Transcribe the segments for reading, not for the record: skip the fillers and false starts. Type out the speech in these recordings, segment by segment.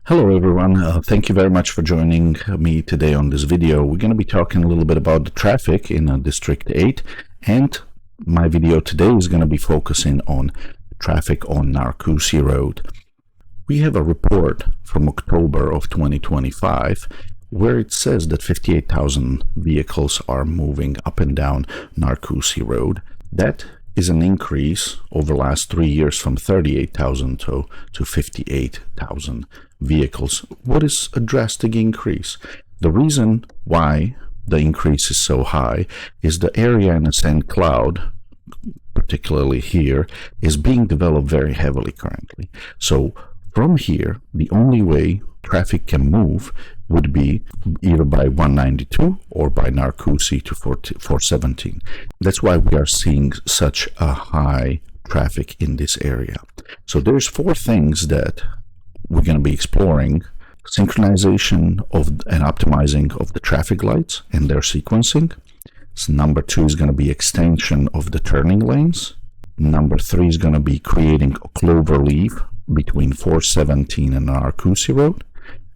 Hello everyone, thank you very much for joining me today on this video. We're going to be talking a little bit about the traffic in District 8, and my video today is going to be focusing on traffic on Narcoossee Road. We have a report from October of 2025 where it says that 58,000 vehicles are moving up and down Narcoossee Road. That is an increase over the last 3 years from 38,000 to 58,000 vehicles. What is a drastic increase? The reason why the increase is so high is the area in the St. Cloud, particularly here, is being developed very heavily currently. So from here, the only way traffic can move would be either by 192 or by Narcoossee to 417. That's why we are seeing such a high traffic in this area. So there's four things that we're going to be exploring: synchronization of and optimizing of the traffic lights and their sequencing. So number two is going to be extension of the turning lanes. Number three is going to be creating a clover leaf between 417 and Narcoossee Road,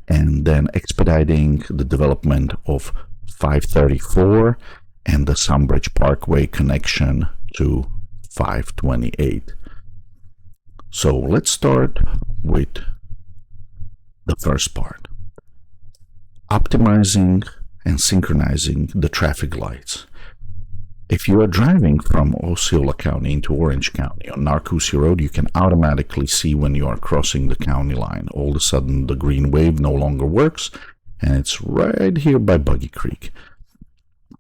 and then expediting the development of 534 and the Sunbridge Parkway connection to 528. So let's start with the first part: optimizing and synchronizing the traffic lights. If you are driving from Osceola County into Orange County on Narcoossee Road, you can automatically see when you are crossing the county line. All of a sudden, the green wave no longer works, and it's right here by Buggy Creek.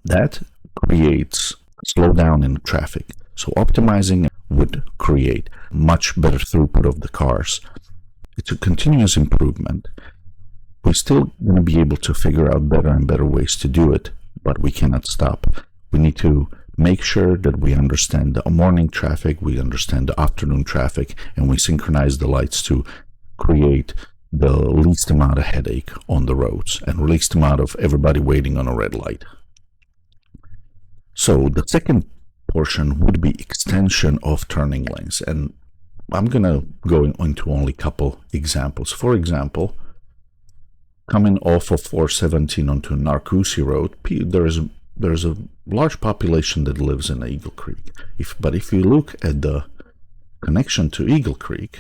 That creates slowdown in traffic. So optimizing would create much better throughput of the cars. It's a continuous improvement. We're still going to be able to figure out better and better ways to do it, but we cannot stop. We need to make sure that we understand the morning traffic, we understand the afternoon traffic, and we synchronize the lights to create the least amount of headache on the roads and least amount of everybody waiting on a red light. So the second portion would be extension of turning lanes, and I'm going to go into only a couple examples. For example, coming off of 417 onto Narcoossee Road, there's a large population that lives in Eagle Creek. But if you look at the connection to Eagle Creek,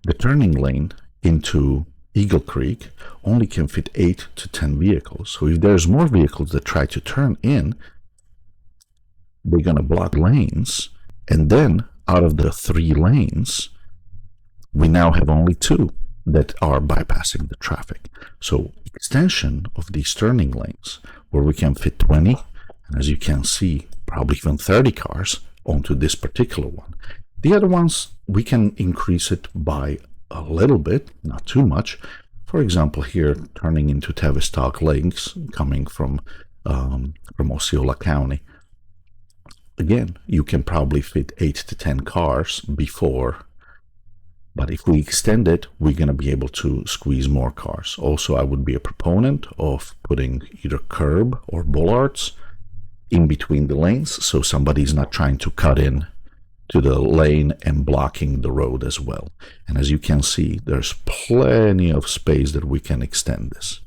the turning lane into Eagle Creek only can fit 8 to 10 vehicles. So if there's more vehicles that try to turn in, they're going to block lanes. And then out of the 3 lanes, we now have only 2 that are bypassing the traffic. So extension of these turning lanes where we can fit 20, and as you can see, probably even 30 cars onto this particular one. The other ones, we can increase it by a little bit, not too much. For example, here, turning into Tavistock Lakes, coming from Osceola County. Again, you can probably fit 8 to 10 cars before, but if we extend it, we're going to be able to squeeze more cars. Also, I would be a proponent of putting either curb or bollards in between the lanes, so somebody's not trying to cut in to the lane and blocking the road as well. And as you can see, there's plenty of space that we can extend this.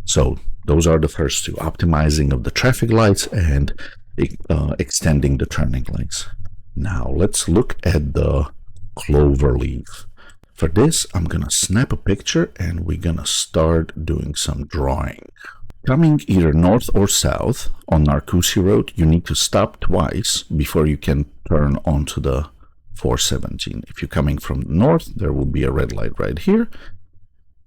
So those are the first two: optimizing of the traffic lights and extending the turning lanes. Now let's look at the clover leaf. For this, I'm gonna snap a picture and we're gonna start doing some drawing. Coming either north or south on Narcoossee Road, you need to stop twice before you can turn onto the 417. If you're coming from north, there will be a red light right here,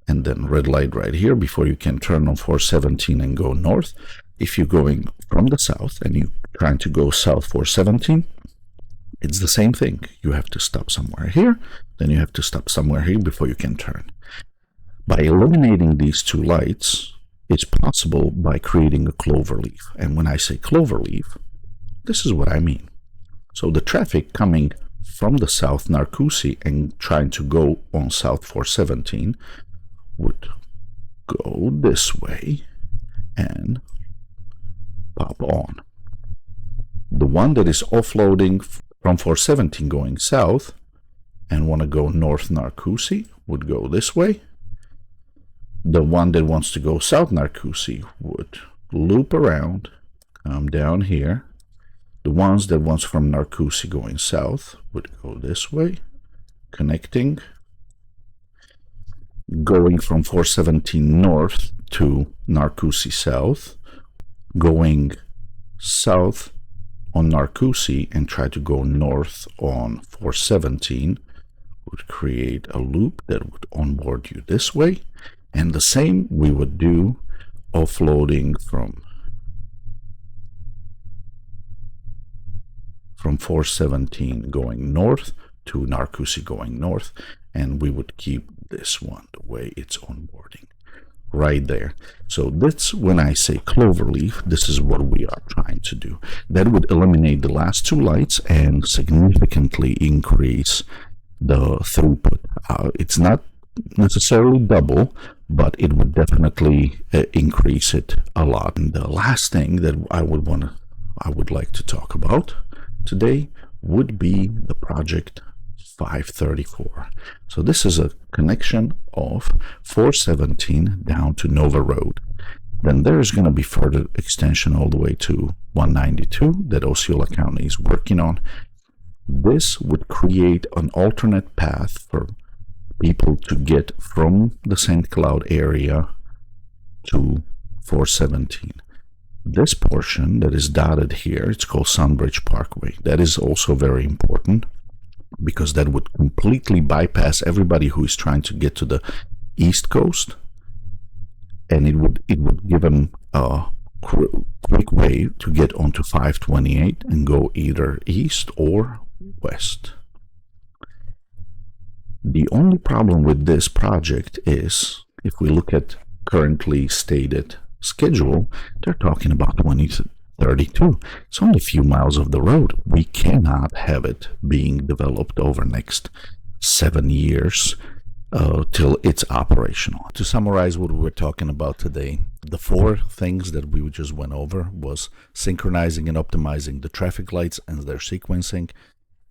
and then red light right here before you can turn on 417 and go north. If you're going from the south and you're trying to go south 417, it's the same thing. You have to stop somewhere here, then you have to stop somewhere here before you can turn. By eliminating these 2 lights, it's possible by creating a clover leaf. And when I say clover leaf, this is what I mean. So the traffic coming from the south Narcoossee and trying to go on south 417 would go this way and pop on. The one that is offloading from 417 going south and want to go north Narcoossee would go this way. The one that wants to go south Narcoossee would loop around, come down here. The ones that wants from Narcoossee going south would go this way, connecting, going from 417 north to Narcoossee south, going south on Narcoossee and try to go north on 417 would create a loop that would onboard you this way. And the same we would do offloading from 417 going north to Narcoossee going north, and we would keep this one the way it's onboarding right there. So that's when I say cloverleaf, this is what we are trying to do. That would eliminate the last two lights and significantly increase the throughput. It's not necessarily double, but it would definitely increase it a lot. And the last thing that I would like to talk about today would be the project 534. So this is a connection of 417 down to Nova Road. Then there's going to be further extension all the way to 192 that Osceola County is working on. This would create an alternate path for people to get from the St. Cloud area to 417. This portion that is dotted here, it's called Sunbridge Parkway. That is also very important because that would completely bypass everybody who is trying to get to the East Coast, and it would give them a quick way to get onto 528 and go either east or west. The only problem with this project is, if we look at currently stated schedule, they're talking about 2032. It's only a few miles of the road. We cannot have it being developed over next 7 years till it's operational. To summarize what we were talking about today, the four things that we just went over was synchronizing and optimizing the traffic lights and their sequencing,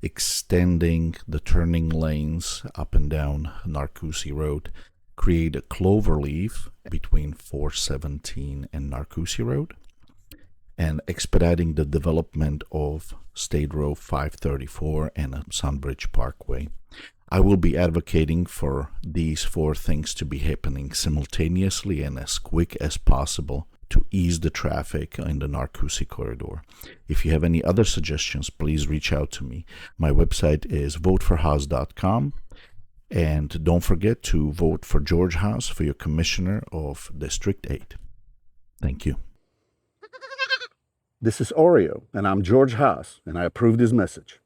extending the turning lanes up and down Narcoossee Road, create a cloverleaf between 417 and Narcoossee Road, and expediting the development of State Road 534 and Sunbridge Parkway. I will be advocating for these four things to be happening simultaneously and as quick as possible to ease the traffic in the Narcoossee corridor. If you have any other suggestions, please reach out to me. My website is voteforhouse.com. And don't forget to vote for George House for your Commissioner of District 8. Thank you. This is Oreo, and I'm George Haas, and I approve this message.